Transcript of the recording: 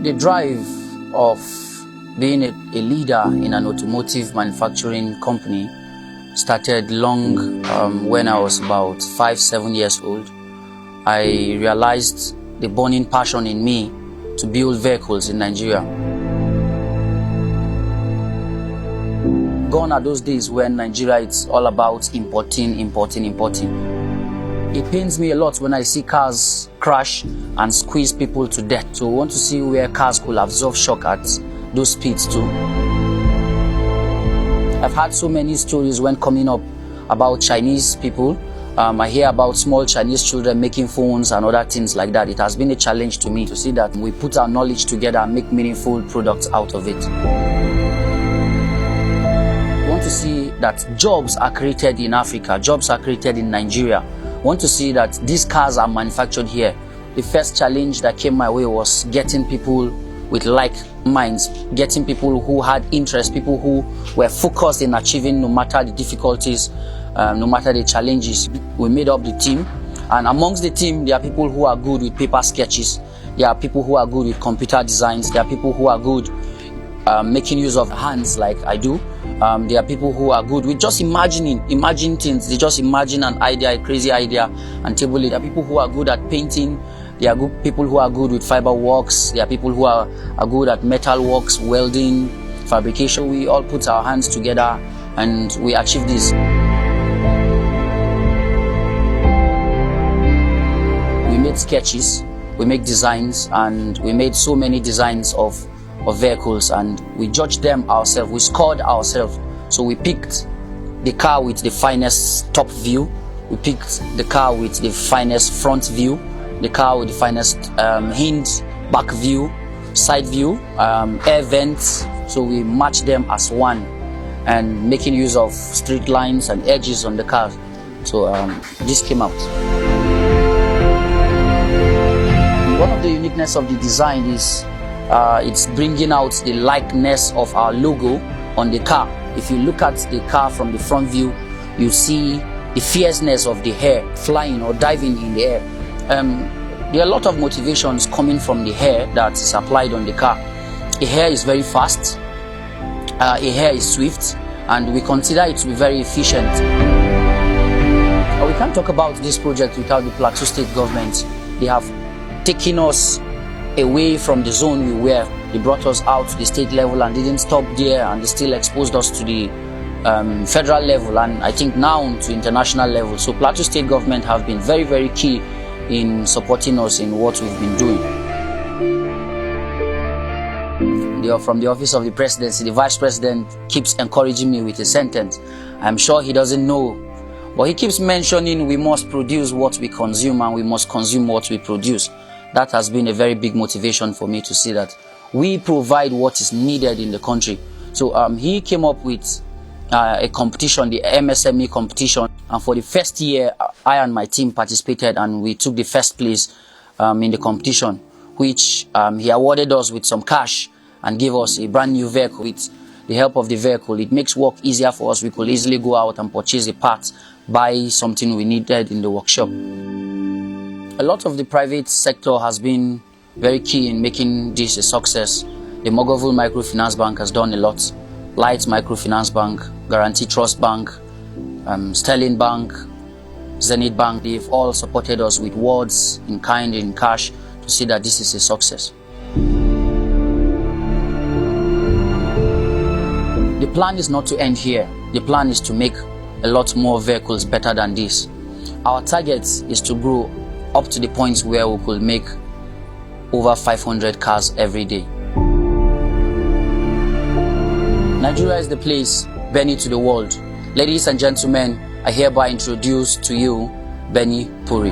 The drive of being a leader in an automotive manufacturing company started long when I was about 5-7 years old. I realized the burning passion in me to build vehicles in Nigeria. Gone are those days when Nigeria is all about importing. It pains me a lot when I see cars crash and squeeze people to death. So I want to see where cars could absorb shock at those speeds too. I've had so many stories when coming up about Chinese people. I hear about small Chinese children making phones and other things like that. It has been a challenge to me to see that we put our knowledge together and make meaningful products out of it. I want to see that jobs are created in Africa, jobs are created in Nigeria. I want to see that these cars are manufactured here. The first challenge that came my way was getting people with like minds, getting people who had interest, people who were focused in achieving no matter the difficulties, no matter the challenges. We made up the team, and amongst the team there are people who are good with paper sketches, there are people who are good with computer designs, there are people who are good making use of hands like I do. There are people who are good with just imagine things. They just imagine an idea, a crazy idea, and table it. There are people who are good at painting. There are people who are good with fiber works. There are people who are good at metal works, welding, fabrication. We all put our hands together and we achieve this. We made sketches, we make designs, and we made so many designs of vehicles, and we judged them ourselves. We scored ourselves. So we picked the car with the finest top view. We picked the car with the finest front view, the car with the finest hinge, back view, side view, air vents. So we matched them as one, and making use of straight lines and edges on the car. So this came out. One of the uniqueness of the design is it's bringing out the likeness of our logo on the car. If you look at the car from the front view, you see the fierceness of the hair flying or diving in the air. There are a lot of motivations coming from the hair that is applied on the car. The hair is very fast, the hair is swift, and we consider it to be very efficient. We can't talk about this project without the Plateau State government. They have taken us away from the zone we were. They brought us out to the state level and didn't stop there, and they still exposed us to the federal level, and I think now to international level. So Plateau State government have been very, very key in supporting us in what we've been doing. From the office of the presidency, the vice president keeps encouraging me with a sentence. I'm sure he doesn't know, but he keeps mentioning we must produce what we consume and we must consume what we produce. That has been a very big motivation for me to see that we provide what is needed in the country. So he came up with a competition, the MSME competition, and for the first year I and my team participated, and we took the first place in the competition, which he awarded us with some cash and gave us a brand new vehicle. With the help of the vehicle, it makes work easier for us. We could easily go out and purchase a part, buy something we needed in the workshop. A lot of the private sector has been very key in making this a success. The Mogovul Microfinance Bank has done a lot. Light Microfinance Bank, Guarantee Trust Bank, Sterling Bank, Zenith Bank, they've all supported us with words, in kind, in cash, to see that this is a success. The plan is not to end here. The plan is to make a lot more vehicles better than this. Our target is to grow up to the point where we could make over 500 cars every day. Nigeria is the place, Benny to the world. Ladies and gentlemen, I hereby introduce to you Benny Puri.